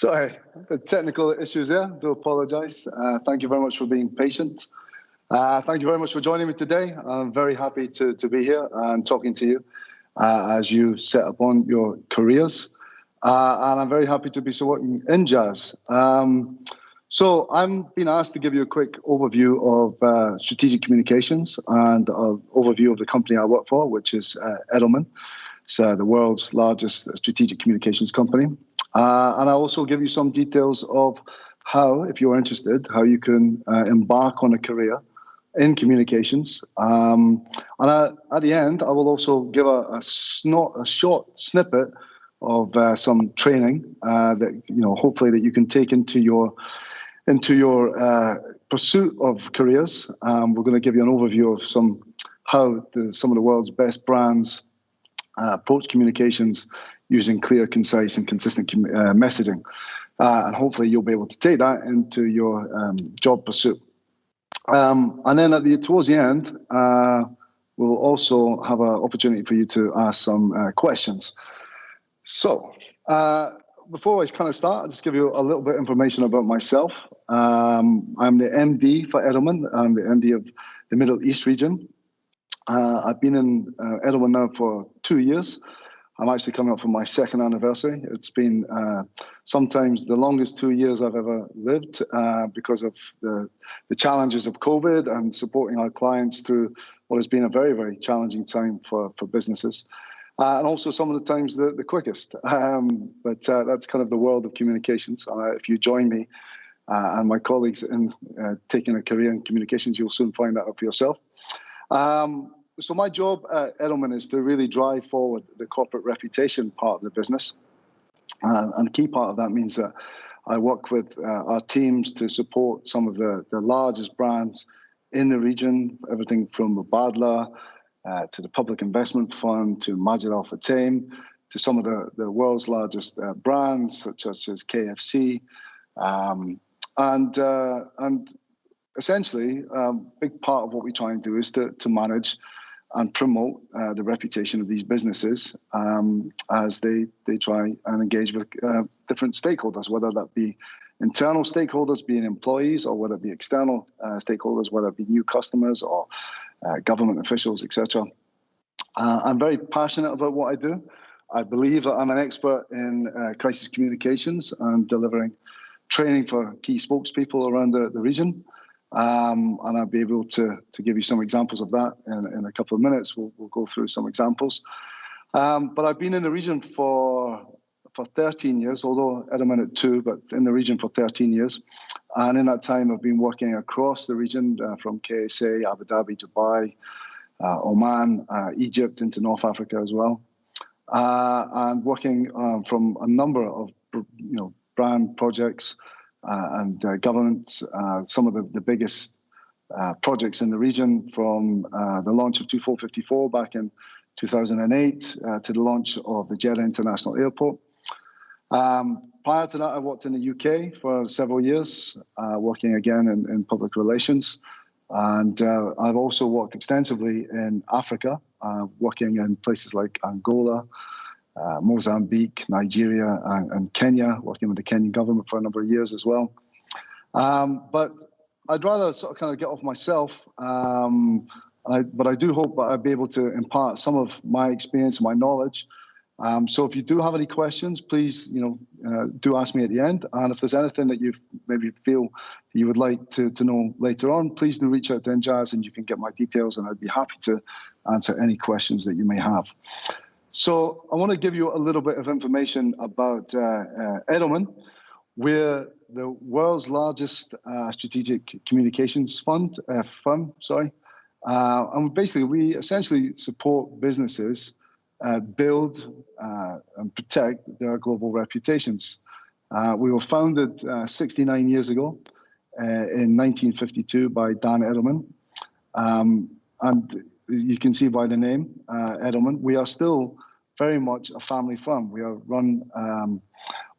Sorry, the technical issues there. Do apologise. Thank you very much for being patient. Thank you very much for joining me today. I'm very happy to be here and talking to you as you set upon your careers. And I'm very happy to be supporting INJAZ. So I'm being asked to give you a quick overview of strategic communications and an overview of the company I work for, which is Edelman. It's the world's largest strategic communications company. And I'll also give you some details of how, if you're interested, how you can embark on a career in communications. And at the end, I will also give a short snippet of some training that hopefully that you can take into your pursuit of careers. We're going to give you an overview of some of the world's best brands approach communications using clear, concise, and consistent messaging. And hopefully you'll be able to take that into your job pursuit. And then towards the end, we'll also have an opportunity for you to ask some questions. So before I kind of start, I'll just give you a little bit of information about myself. I'm the MD for Edelman. I'm the MD of the Middle East region. I've been in Edelman now for 2 years. I'm actually coming up for my second anniversary. It's been sometimes the longest 2 years I've ever lived because of the challenges of COVID and supporting our clients through what has been a very, very challenging time for businesses. And also some of the times the quickest. But that's kind of the world of communications. If you join me and my colleagues in taking a career in communications, you'll soon find that out for yourself. So my job at Edelman is to really drive forward the corporate reputation part of the business. And a key part of that means that I work with our teams to support some of the largest brands in the region, everything from Badla to the Public Investment Fund to Majid Al Futtaim, to some of the world's largest brands such as KFC. And essentially, a big part of what we try and do is to manage and promote the reputation of these businesses as they try and engage with different stakeholders, whether that be internal stakeholders, being employees, or whether it be external stakeholders, whether it be new customers or government officials, etc. I'm very passionate about what I do. I believe that I'm an expert in crisis communications and delivering training for key spokespeople around the region. And I'll be able to give you some examples of that in a couple of minutes. We'll go through some examples. But I've been in the region for 13 years, although Edelman at 2, but in the region for 13 years. And in that time, I've been working across the region from KSA, Abu Dhabi, Dubai, Oman, Egypt into North Africa as well. And working from a number of brand projects and governments, some of the biggest projects in the region, from the launch of 2454 back in 2008 to the launch of the Jeddah International Airport. Prior to that, I worked in the UK for several years, working again in public relations. And I've also worked extensively in Africa, working in places like Angola, Mozambique, Nigeria, and Kenya, working with the Kenyan government for a number of years as well. But I'd rather sort of kind of get off myself, but I do hope that I'll be able to impart some of my experience and my knowledge. So if you do have any questions, please, do ask me at the end. And if there's anything that you maybe feel you would like to know later on, please do reach out to INJAZ and you can get my details, and I'd be happy to answer any questions that you may have. So I want to give you a little bit of information about Edelman. We're the world's largest strategic communications firm. And basically, we essentially support businesses build and protect their global reputations. We were founded 69 years ago in 1952 by Dan Edelman. And you can see by the name, Edelman, we are still very much a family firm. We are run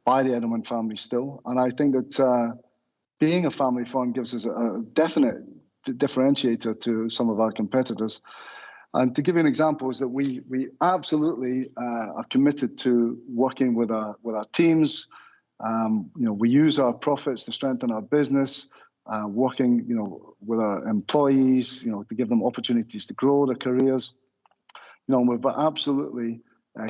by the Edelman family still. And I think that being a family firm gives us a definite differentiator to some of our competitors. And to give you an example is that we absolutely are committed to working with our teams We use our profits to strengthen our business, working, with our employees, to give them opportunities to grow their careers. We're absolutely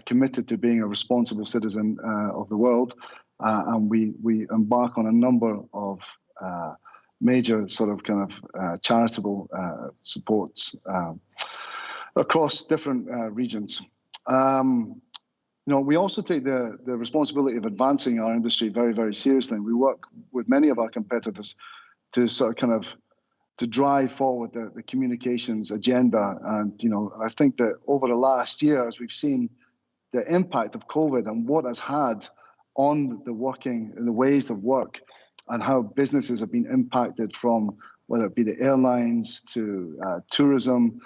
committed to being a responsible citizen of the world, and we embark on a number of major sort of charitable supports across different regions. We also take the responsibility of advancing our industry very, very seriously. We work with many of our competitors to to drive forward the communications agenda. And, I think that over the last year, as we've seen the impact of COVID and what has had on the ways of work and how businesses have been impacted from whether it be the airlines to tourism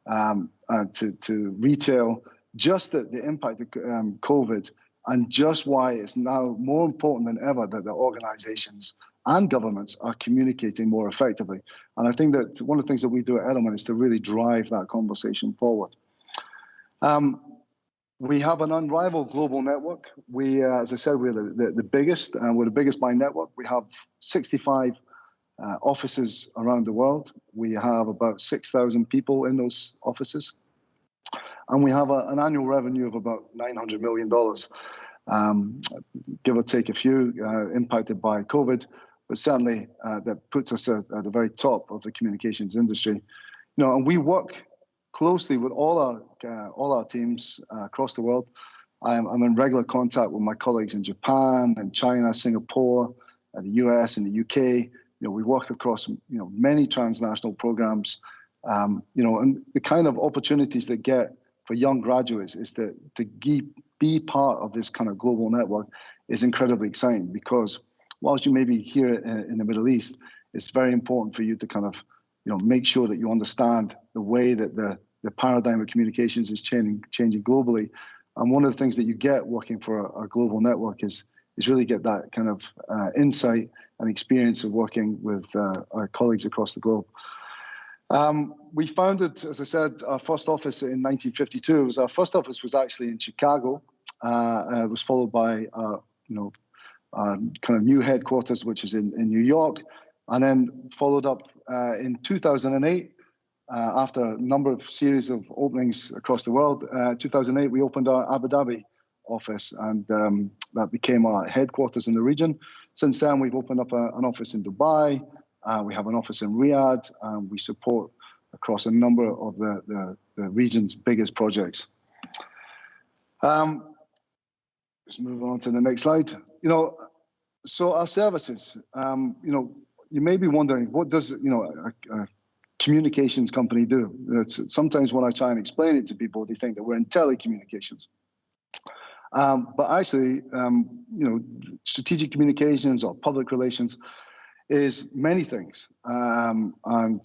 to retail, just the impact of COVID, and just why it's now more important than ever that the organizations and governments are communicating more effectively. And I think that one of the things that we do at Edelman is to really drive that conversation forward. We have an unrivaled global network. We, as I said, we're the biggest, and we're the biggest by network. We have 65 offices around the world. We have about 6,000 people in those offices. And we have an annual revenue of about $900 million, give or take a few, impacted by COVID, but certainly that puts us at the very top of the communications industry. And we work closely with all our teams across the world. I'm in regular contact with my colleagues in Japan and China, Singapore, the US and the UK. We work across many transnational programs. And the kind of opportunities that get for young graduates is to be part of this kind of global network is incredibly exciting, because whilst you may be here in the Middle East, it's very important for you to make sure that you understand the way that the paradigm of communications is changing globally. And one of the things that you get working for a global network is really get that kind of insight and experience of working with our colleagues across the globe. We founded, as I said, our first office in 1952. Our first office was actually in Chicago. It was followed by our kind of new headquarters, which is in New York, and then followed up in 2008. After a number of series of openings across the world, 2008 we opened our Abu Dhabi office, and that became our headquarters in the region. Since then, we've opened up an office in Dubai. We have an office in Riyadh. We support across a number of the region's biggest projects. Let's move on to the next slide. So our services, you may be wondering, what does a communications company do? Sometimes when I try and explain it to people, they think that we're in telecommunications. But actually, strategic communications or public relations is many things. And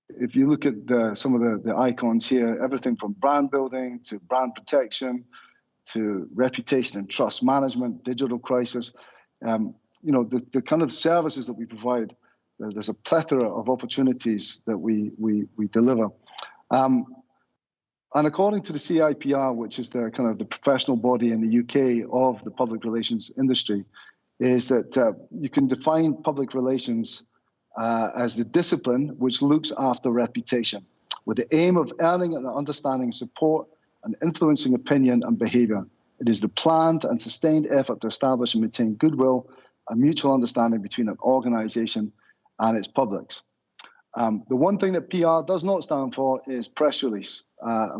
if you look at some of the icons here, everything from brand building to brand protection to reputation and trust management, digital crisis, the kind of services that we provide, there's a plethora of opportunities that we deliver. And according to the CIPR, which is the kind of the professional body in the UK of the public relations industry, is that you can define public relations as the discipline which looks after reputation, with the aim of earning and understanding support and influencing opinion and behavior. It is the planned and sustained effort to establish and maintain goodwill and mutual understanding between an organization and its publics. The one thing that PR does not stand for is press release.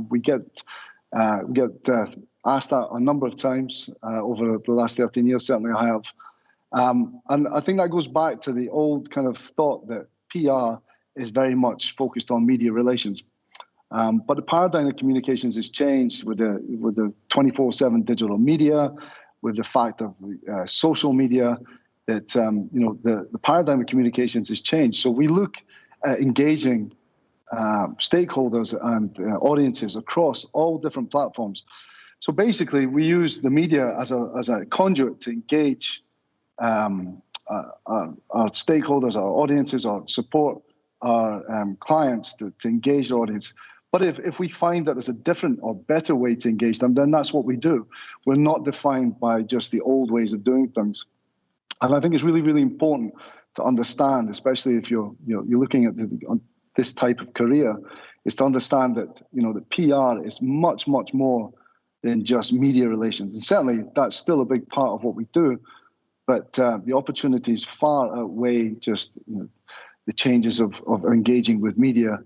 We get asked that a number of times over the last 13 years. Certainly I have. And I think that goes back to the old kind of thought that PR is very much focused on media relations. But the paradigm of communications has changed with the 24/7 digital media, with the fact of social media, that the paradigm of communications has changed. So we look at engaging stakeholders and audiences across all different platforms. So basically, we use the media as a conduit to engage our stakeholders, our audiences, or support our clients to engage the audience. But if we find that there's a different or better way to engage them, then that's what we do. We're not defined by just the old ways of doing things. And I think it's really, really important to understand, especially if you're looking at this type of career, is to understand that that PR is much, much more than just media relations. And certainly that's still a big part of what we do, but the opportunities far outweigh just the changes of engaging with media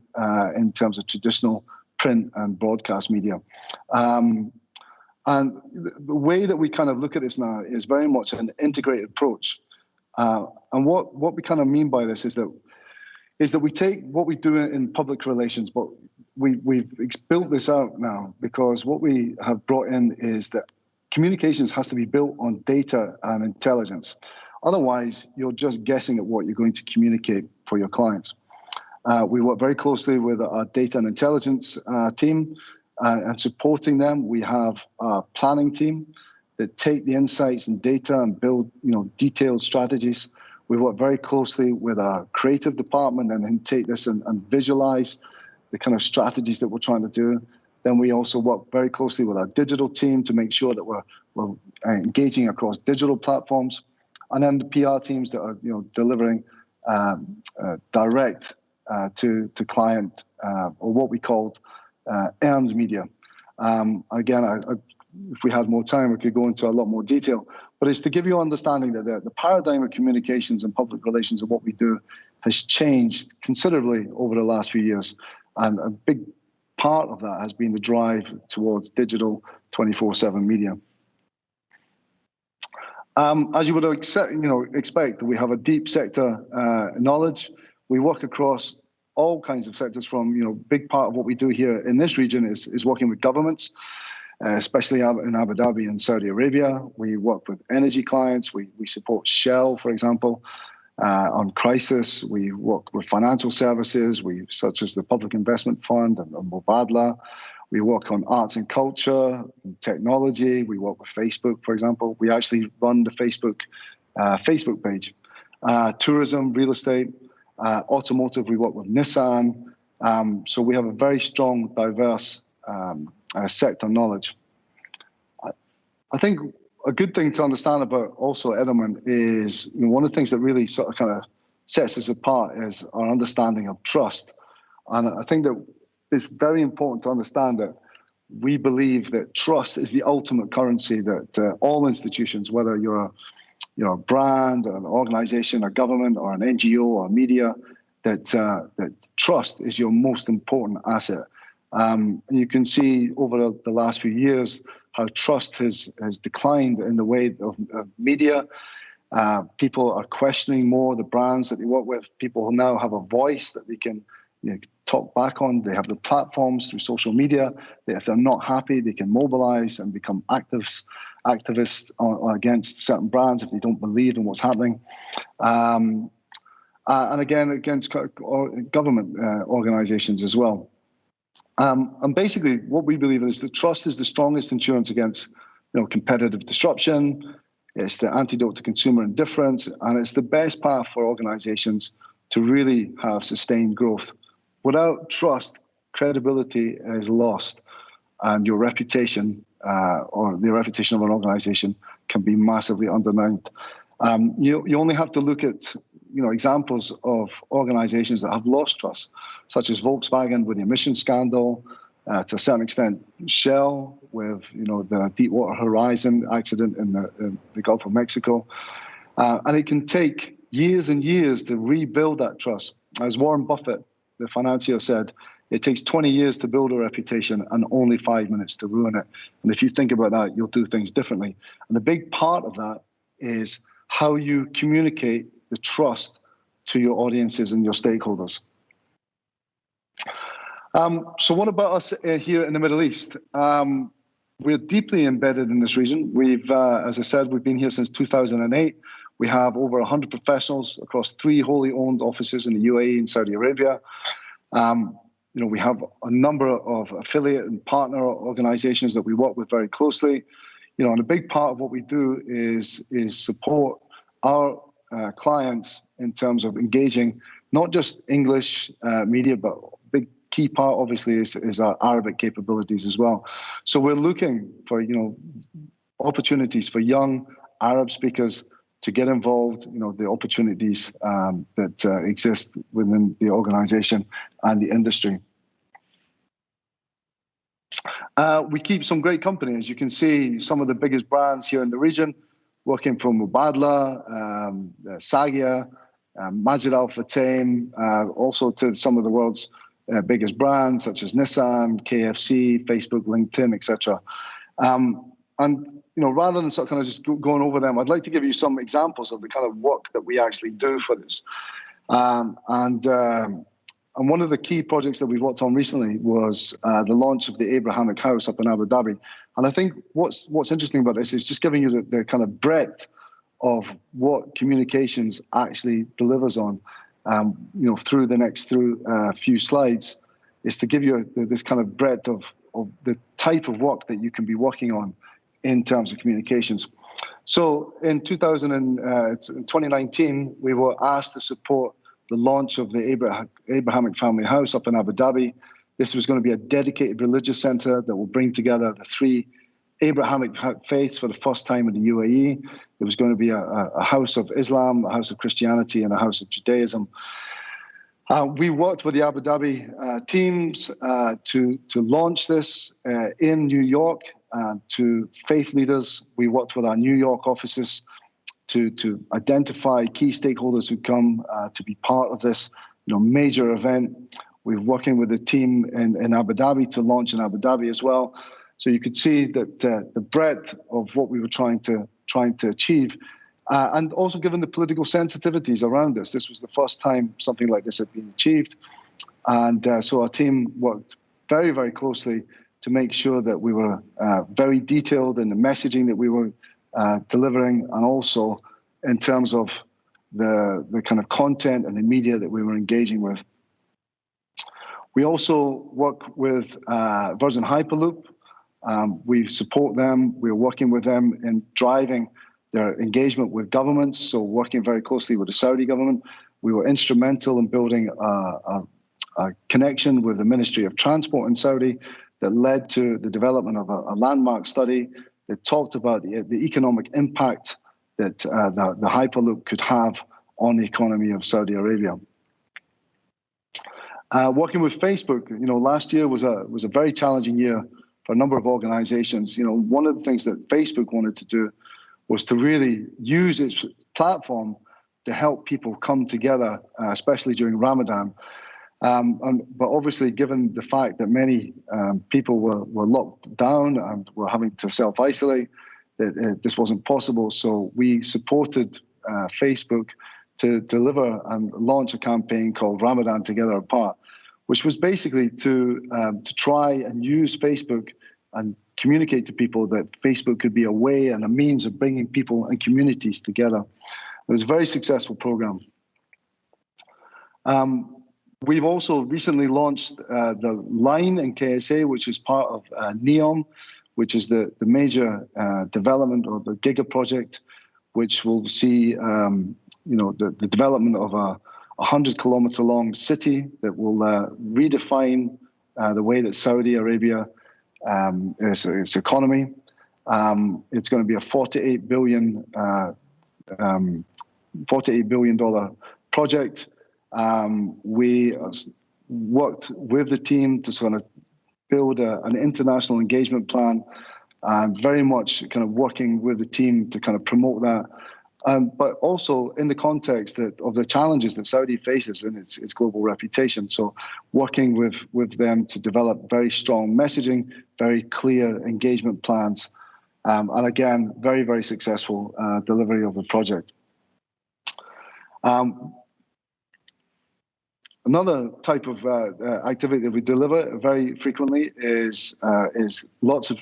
in terms of traditional print and broadcast media. And the way that we kind of look at this now is very much an integrated approach. And what we kind of mean by this is that we take what we do in public relations, but we've built this out now, because what we have brought in is that communications has to be built on data and intelligence. Otherwise, you're just guessing at what you're going to communicate for your clients. We work very closely with our data and intelligence team and supporting them. We have a planning team that take the insights and data and build detailed strategies. We work very closely with our creative department and then take this and visualize the kind of strategies that we're trying to do. Then we also work very closely with our digital team to make sure that we're engaging across digital platforms. And then the PR teams that are delivering direct to client, or what we called earned media. Again, if we had more time, we could go into a lot more detail. But it's to give you understanding that the paradigm of communications and public relations and what we do has changed considerably over the last few years. And a big part of that has been the drive towards digital 24/7 media. As you would expect, we have a deep sector knowledge. We work across all kinds of sectors. From big part of what we do here in this region is working with governments, especially in Abu Dhabi and Saudi Arabia. We work with energy clients. We support Shell, for example, on crisis. We work with financial services, such as the Public Investment Fund and Mubadala. We work on arts and culture, and technology. We work with Facebook, for example. We actually run the Facebook page. Tourism, real estate, automotive. We work with Nissan. So we have a very strong, diverse sector knowledge. I think a good thing to understand about also Edelman is one of the things that really sort of kind of sets us apart is our understanding of trust. And I think that it's very important to understand that we believe that trust is the ultimate currency that all institutions, whether you're a brand, an organization, a government, or an NGO or media, that trust is your most important asset. You can see over the last few years how trust has declined in the way of media. People are questioning more the brands that they work with. People now have a voice that they can talk back on. They have the platforms through social media that if they're not happy, they can mobilize and become activists against certain brands if they don't believe in what's happening. And again, against government organizations as well. And basically, what we believe is that trust is the strongest insurance against competitive disruption. It's the antidote to consumer indifference, and it's the best path for organizations to really have sustained growth. Without trust, credibility is lost, and your reputation or the reputation of an organization can be massively undermined. You only have to look at examples of organizations that have lost trust, such as Volkswagen with the emission scandal, to a certain extent Shell with the Deepwater Horizon accident in the Gulf of Mexico. And it can take years and years to rebuild that trust. As Warren Buffett, the financier, said, it takes 20 years to build a reputation and only 5 minutes to ruin it. And if you think about that, you'll do things differently. And a big part of that is how you communicate the trust to your audiences and your stakeholders. So what about us here in the Middle East? We're deeply embedded in this region. We've, as I said, we've been here since 2008. We have over 100 professionals across 3 wholly owned offices in the UAE and Saudi Arabia. We have a number of affiliate and partner organizations that we work with very closely. And a big part of what we do is support our clients in terms of engaging not just English media, but a big key part obviously is our Arabic capabilities as well. So we're looking for opportunities for young Arab speakers to get involved, the opportunities that exist within the organization and the industry. We keep some great company. As you can see, some of the biggest brands here in the region, working from Mubadala, Sagia, Majid Al Futtaim, also to some of the world's biggest brands such as Nissan, KFC, Facebook, LinkedIn, etc. And rather than sort of kind of just going over them, I'd like to give you some examples of the kind of work that we actually do for this. And one of the key projects that we've worked on recently was the launch of the Abrahamic House up in Abu Dhabi. And I think what's interesting about this is just giving you the kind of breadth of what communications actually delivers on, through a few slides, is to give you this kind of breadth of the type of work that you can be working on in terms of communications. So in 2019, we were asked to support the launch of the Abrahamic Family House up in Abu Dhabi. This was going to be a dedicated religious center that will bring together the three Abrahamic faiths for the first time in the UAE. It was going to be a house of Islam, a house of Christianity, and a house of Judaism. We worked with the Abu Dhabi teams to launch this in New York, to faith leaders. We worked with our New York offices to identify key stakeholders who come to be part of this major event. We're working with the team in Abu Dhabi to launch in Abu Dhabi as well. So you could see that the breadth of what we were trying to achieve, and also given the political sensitivities around this was the first time something like this had been achieved. And so our team worked very, very closely to make sure that we were very detailed in the messaging that we were delivering, and also in terms of the kind of content and the media that we were engaging with. We also work with Virgin Hyperloop. We support them. We're working with them in driving their engagement with governments, so working very closely with the Saudi government. We were instrumental in building a connection with the Ministry of Transport in Saudi that led to the development of a landmark study that talked about the economic impact that the Hyperloop could have on the economy of Saudi Arabia. Working with Facebook, last year was a very challenging year for a number of organizations. One of the things that Facebook wanted to do was to really use its platform to help people come together, especially during Ramadan. But obviously, given the fact that many people were locked down and were having to self-isolate, this wasn't possible. So we supported Facebook to deliver and launch a campaign called Ramadan Together Apart, which was basically to try and use Facebook and communicate to people that Facebook could be a way and a means of bringing people and communities together. It was a very successful program. We've also recently launched the line in KSA, which is part of NEOM, which is the major development of the Giga project, which will see the development of a 100-kilometer long city that will redefine the way that Saudi Arabia its economy. It's going to be a $48 billion project. We worked with the team to sort of build an international engagement plan, and very much kind of working with the team to kind of promote that. But also in the context of the challenges that Saudi faces in its global reputation. So working with them to develop very strong messaging, very clear engagement plans, and again, very, very successful delivery of the project. Another type of activity that we deliver very frequently is lots of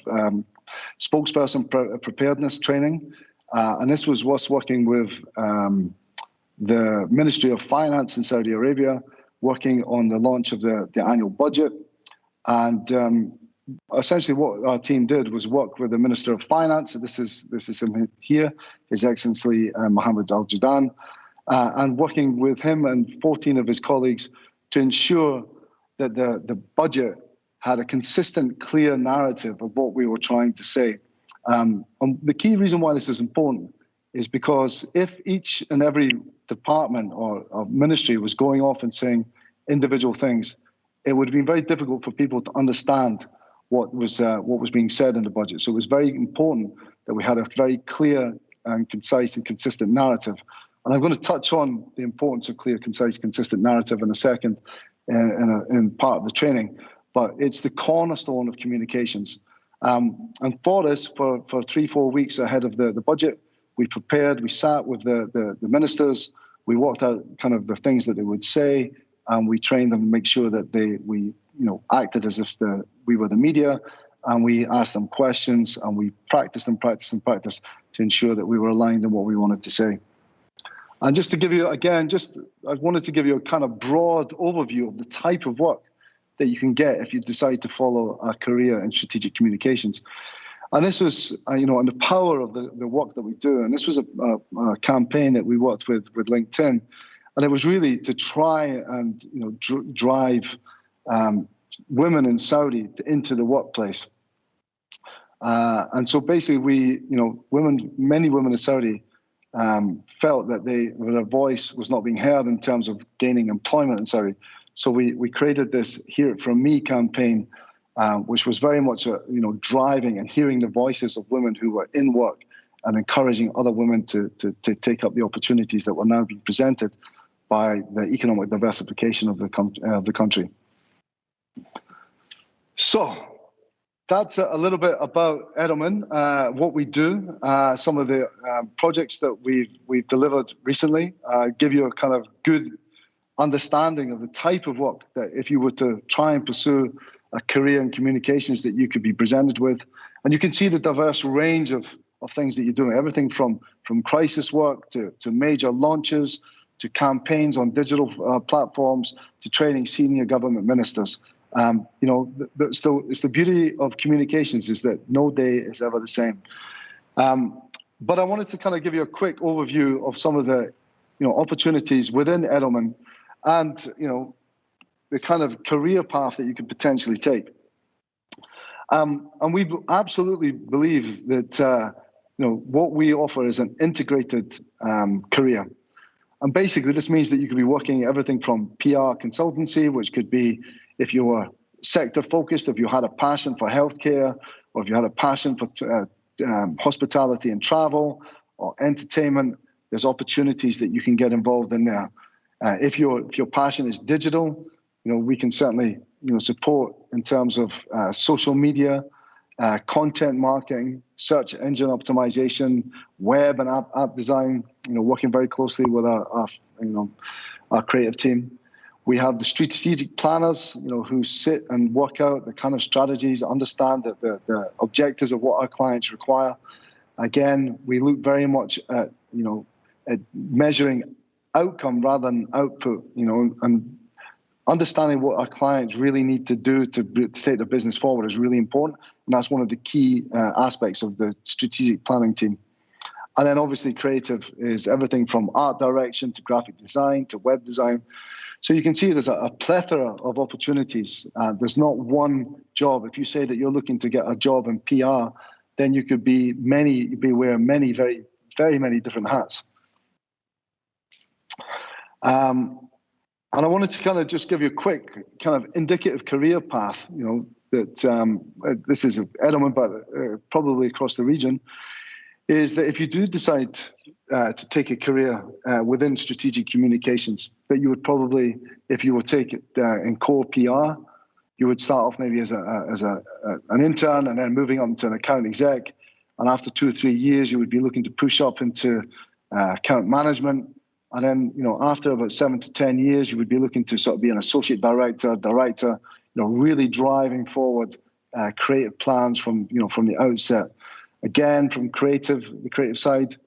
spokesperson preparedness training. And this was us working with the Ministry of Finance in Saudi Arabia, working on the launch of the annual budget. And essentially what our team did was work with the Minister of Finance. This is him here, His Excellency Mohammed Al-Judan, and working with him and 14 of his colleagues to ensure that the budget had a consistent, clear narrative of what we were trying to say. And the key reason why this is important is because if each and every department or ministry was going off and saying individual things, it would have been very difficult for people to understand what was being said in the budget. So it was very important that we had a very clear and concise and consistent narrative. And I'm going to touch on the importance of clear, concise, consistent narrative in a second in part of the training. But it's the cornerstone of communications. And for this, for 3-4 weeks ahead of the budget, we prepared, we sat with the ministers, we worked out kind of the things that they would say, and we trained them to make sure that we acted as if we were the media, and we asked them questions, and we practiced to ensure that we were aligned in what we wanted to say. And just to give you, again, I wanted to give you a kind of broad overview of the type of work that you can get if you decide to follow a career in strategic communications. And this was, and the power of the work that we do. And this was a campaign that we worked with LinkedIn. And it was really to try and drive women in Saudi into the workplace. And so basically many women in Saudi felt that their voice was not being heard in terms of gaining employment in Saudi. So we created this Hear It From Me campaign, which was very much driving and hearing the voices of women who were in work and encouraging other women to take up the opportunities that were now being presented by the economic diversification of the country. So that's a little bit about Edelman, what we do, some of the projects that we've delivered recently, give you a kind of good understanding of the type of work that if you were to try and pursue a career in communications that you could be presented with. And you can see the diverse range of things that you're doing, everything from crisis work to major launches, to campaigns on digital platforms, to training senior government ministers. It's the beauty of communications is that no day is ever the same. But I wanted to kind of give you a quick overview of some of the opportunities within Edelman and the kind of career path that you could potentially take. And we absolutely believe that what we offer is an integrated career. And basically, this means that you could be working everything from PR consultancy, which could be if you were sector focused, if you had a passion for healthcare, or if you had a passion for hospitality and travel or entertainment, there's opportunities that you can get involved in there. If your passion is digital, we can certainly support in terms of social media, content marketing, search engine optimization, web and app design, working very closely with our creative team. We have the strategic planners, who sit and work out the kind of strategies, understand the objectives of what our clients require. Again, we look very much at measuring outcome rather than output, and understanding what our clients really need to do to take the business forward is really important. And that's one of the key aspects of the strategic planning team. And then obviously creative is everything from art direction to graphic design to web design. So you can see there's a plethora of opportunities. There's not one job. If you say that you're looking to get a job in PR, then you could be wearing many, very, very many different hats. And I wanted to kind of just give you a quick kind of indicative career path, that this is Edelman, but probably across the region, is that if you do decide to take a career within strategic communications, that you would probably, if you were to take it in core PR, you would start off maybe as an intern and then moving up to an account exec. And after 2 or 3 years, you would be looking to push up into account management. And then, after about 7 to 10 years, you would be looking to sort of be an associate director, really driving forward creative plans from the outset. Again, from the creative side,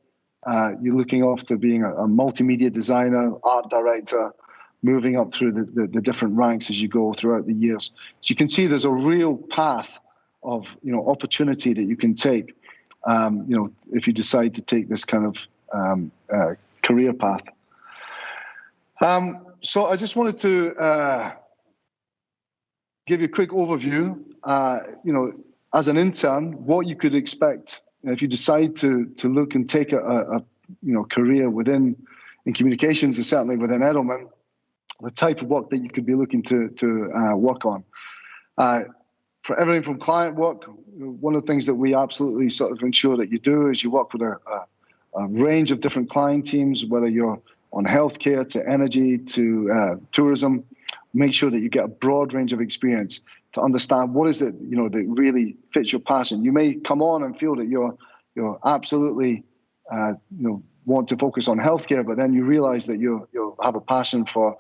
you're looking off to being a multimedia designer, art director, moving up through the different ranks as you go throughout the years. So you can see there's a real path of opportunity that you can take, if you decide to take this kind of career path. So I just wanted to give you a quick overview. As an intern, what you could expect if you decide to look and take a career in communications, and certainly within Edelman, the type of work that you could be looking to work on. For everything from client work, one of the things that we absolutely sort of ensure that you do is you work with a range of different client teams, whether you're on healthcare to energy to tourism. Make sure that you get a broad range of experience to understand what is it that really fits your passion. You may come on and feel that you're absolutely want to focus on healthcare, but then you realize that you'll have a passion for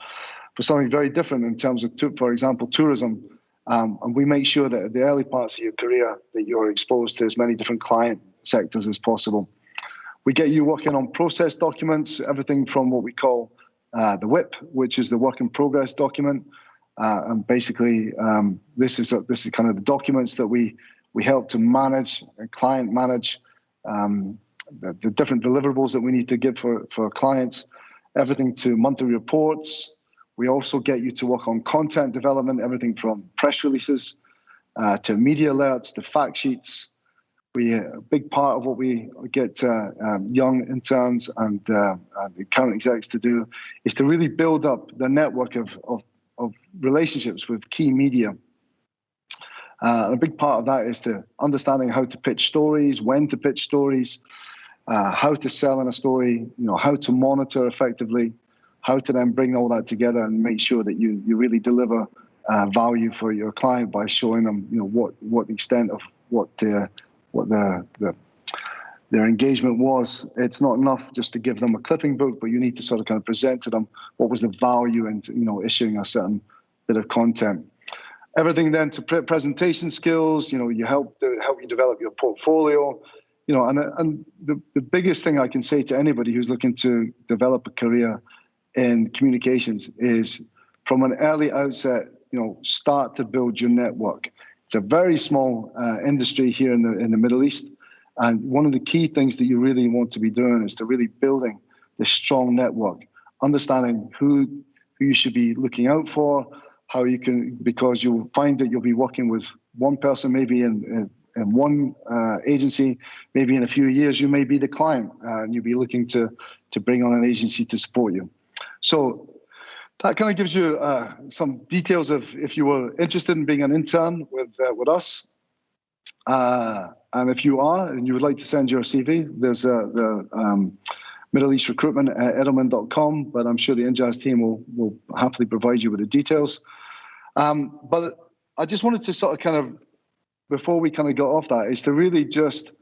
something very different in terms of, for example, tourism. And we make sure that at the early parts of your career that you're exposed to as many different client sectors as possible. We get you working on process documents, everything from what we call the WIP, which is the work in progress document. And basically, this is kind of the documents that we help to manage, client manage, the different deliverables that we need to give for clients, everything to monthly reports. We also get you to work on content development, everything from press releases to media alerts to fact sheets. A big part of what we get young interns and current execs to do is to really build up the network of relationships with key media. A big part of that is to understanding how to pitch stories, when to pitch stories, how to sell in a story, how to monitor effectively, how to then bring all that together and make sure that you really deliver value for your client by showing them, what the extent of what their engagement was. It's not enough just to give them a clipping book, but you need to sort of kind of present to them what was the value in issuing a certain bit of content. Everything then to presentation skills. You help you develop your portfolio. And the biggest thing I can say to anybody who's looking to develop a career in communications is from an early outset, start to build your network. It's a very small industry here in the Middle East. And one of the key things that you really want to be doing is to really building this strong network, understanding who you should be looking out for, how you can, because you'll find that you'll be working with one person maybe in one agency, maybe in a few years you may be the client and you'll be looking to bring on an agency to support you. So that kind of gives you some details of if you were interested in being an intern with us. And if you are and you would like to send your CV, there's the Middle East recruitment at edelman.com, but I'm sure the INJAZ team will happily provide you with the details. But I just wanted to sort of kind of, before we kind of got off that, is to really just,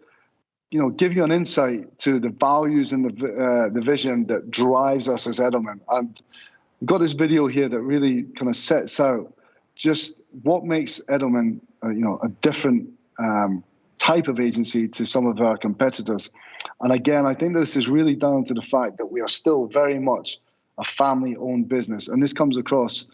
give you an insight to the values and the vision that drives us as Edelman. And we've got this video here that really kind of sets out just what makes Edelman, a different type of agency to some of our competitors. And again, I think this is really down to the fact that we are still very much a family-owned business. And this comes across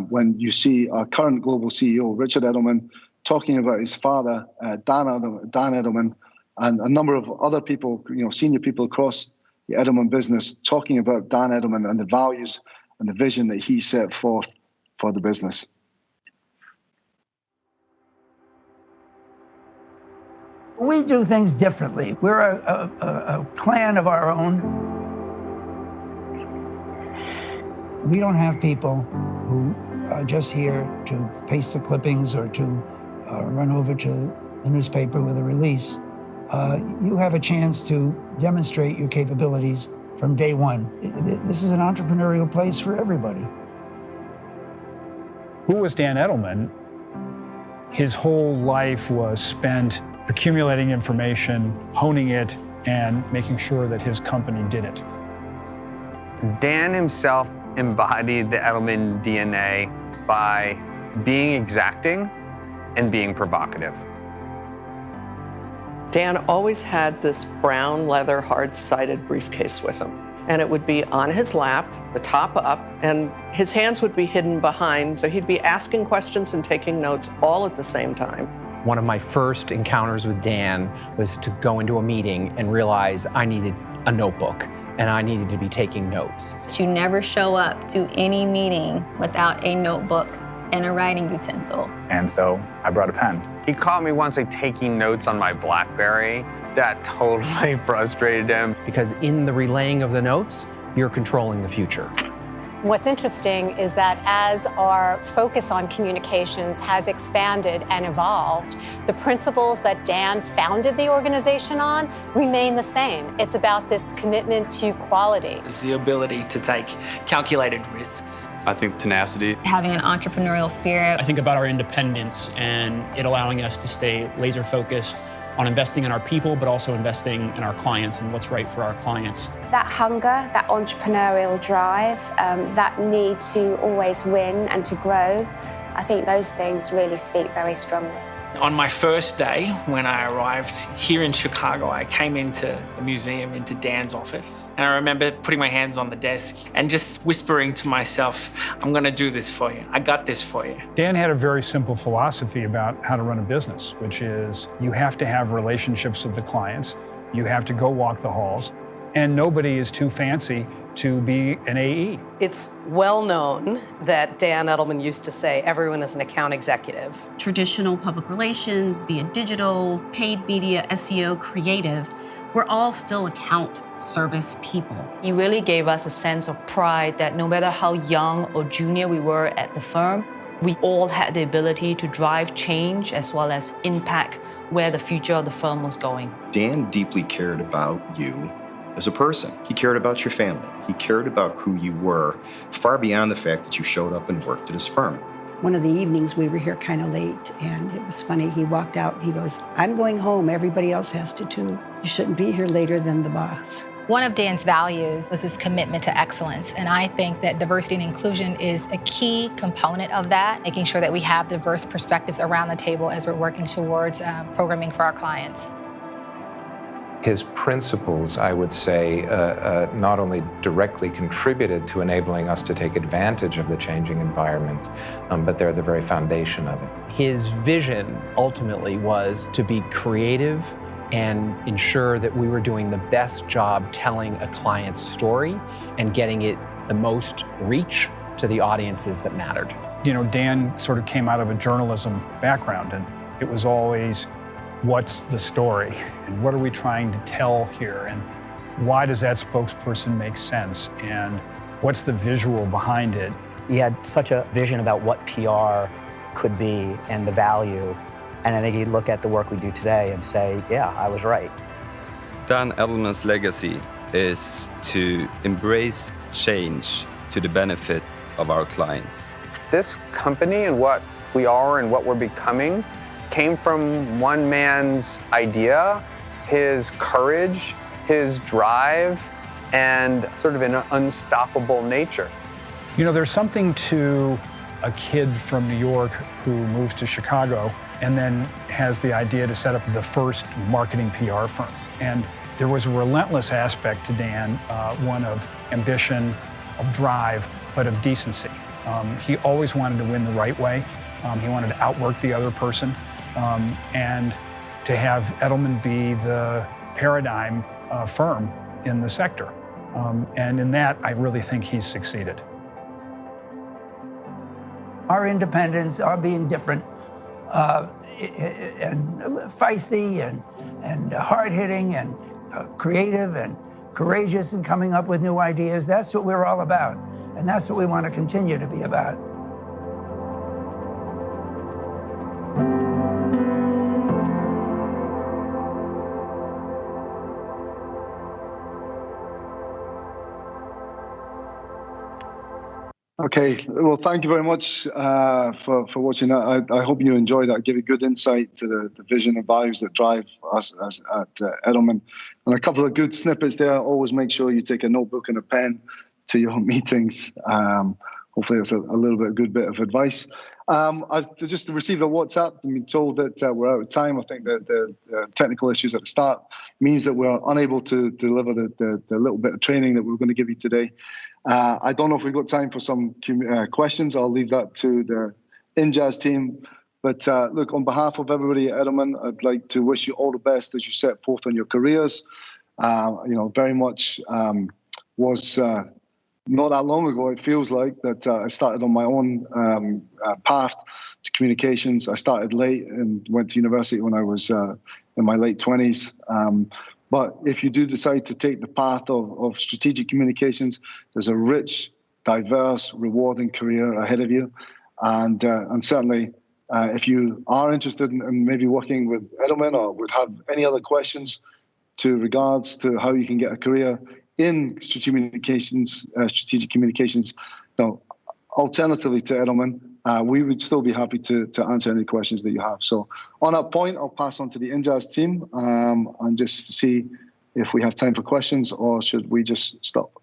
when you see our current global CEO, Richard Edelman, talking about his father, Dan Edelman, and a number of other people, senior people across the Edelman business, talking about Dan Edelman and the values and the vision that he set forth for the business. We do things differently. We're a clan of our own. We don't have people who are just here to paste the clippings or to run over to the newspaper with a release. You have a chance to demonstrate your capabilities from day one. This is an entrepreneurial place for everybody. Who was Dan Edelman? His whole life was spent accumulating information, honing it, and making sure that his company did it. Dan himself embodied the Edelman DNA by being exacting and being provocative. Dan always had this brown leather hard-sided briefcase with him. And it would be on his lap, the top up, and his hands would be hidden behind. So he'd be asking questions and taking notes all at the same time. One of my first encounters with Dan was to go into a meeting and realize I needed a notebook and I needed to be taking notes. You never show up to any meeting without a notebook and a writing utensil. And so I brought a pen. He caught me once like taking notes on my BlackBerry. That totally frustrated him. Because in the relaying of the notes, you're controlling the future. What's interesting is that as our focus on communications has expanded and evolved, the principles that Dan founded the organization on remain the same. It's about this commitment to quality. It's the ability to take calculated risks. I think tenacity. Having an entrepreneurial spirit. I think about our independence and it allowing us to stay laser focused on investing in our people, but also investing in our clients and what's right for our clients. That hunger, that entrepreneurial drive, that need to always win and to grow, I think those things really speak very strongly. On my first day, when I arrived here in Chicago, I came into the museum, into Dan's office. And I remember putting my hands on the desk and just whispering to myself, I'm gonna do this for you. I got this for you. Dan had a very simple philosophy about how to run a business, which is you have to have relationships with the clients, you have to go walk the halls, and nobody is too fancy to be an AE. It's well known that Dan Edelman used to say everyone is an account executive. Traditional public relations, be it digital, paid media, SEO, creative, we're all still account service people. He really gave us a sense of pride that no matter how young or junior we were at the firm, we all had the ability to drive change as well as impact where the future of the firm was going. Dan deeply cared about you as a person. He cared about your family. He cared about who you were, far beyond the fact that you showed up and worked at his firm. One of the evenings we were here kind of late, and it was funny. He walked out, he goes, I'm going home, everybody else has to too. You shouldn't be here later than the boss. One of Dan's values was his commitment to excellence, and I think that diversity and inclusion is a key component of that, making sure that we have diverse perspectives around the table as we're working towards programming for our clients. His principles, I would say, not only directly contributed to enabling us to take advantage of the changing environment, but they're the very foundation of it. His vision ultimately was to be creative and ensure that we were doing the best job telling a client's story and getting it the most reach to the audiences that mattered. You know, Dan sort of came out of a journalism background, and it was always, what's the story? And what are we trying to tell here? And why does that spokesperson make sense? And what's the visual behind it? He had such a vision about what PR could be and the value. And I think he'd look at the work we do today and say, yeah, I was right. Dan Edelman's legacy is to embrace change to the benefit of our clients. This company and what we are and what we're becoming came from one man's idea, his courage, his drive, and sort of an unstoppable nature. You know, there's something to a kid from New York who moves to Chicago and then has the idea to set up the first marketing PR firm. And there was a relentless aspect to Dan, one of ambition, of drive, but of decency. He always wanted to win the right way. He wanted to outwork the other person. And to have Edelman be the paradigm firm in the sector. And in that, I really think he's succeeded. Our independence, our being different, and feisty and hard-hitting and creative and courageous and coming up with new ideas, that's what we're all about. And that's what we want to continue to be about. Okay, well, thank you very much for watching that. I hope you enjoyed that. Give you good insight to the vision and values that drive us at Edelman. And a couple of good snippets there. Always make sure you take a notebook and a pen to your meetings. Hopefully that's a little bit, a good bit of advice. I've just received a WhatsApp and been told that we're out of time. I think that the technical issues at the start means that we're unable to deliver the little bit of training that we're going to give you today. I don't know if we've got time for some questions. I'll leave that to the INJAZ team. But look, on behalf of everybody at Edelman, I'd like to wish you all the best as you set forth on your careers. You know, very much was not that long ago, it feels like, that I started on my own path to communications. I started late and went to university when I was in my late 20s. But if you do decide to take the path of strategic communications, there's a rich, diverse, rewarding career ahead of you. And certainly, if you are interested in maybe working with Edelman or would have any other questions to regards to how you can get a career in strategic communications, alternatively to Edelman, we would still be happy to answer any questions that you have. So on that point, I'll pass on to the INJAZ team and just see if we have time for questions, or should we just stop?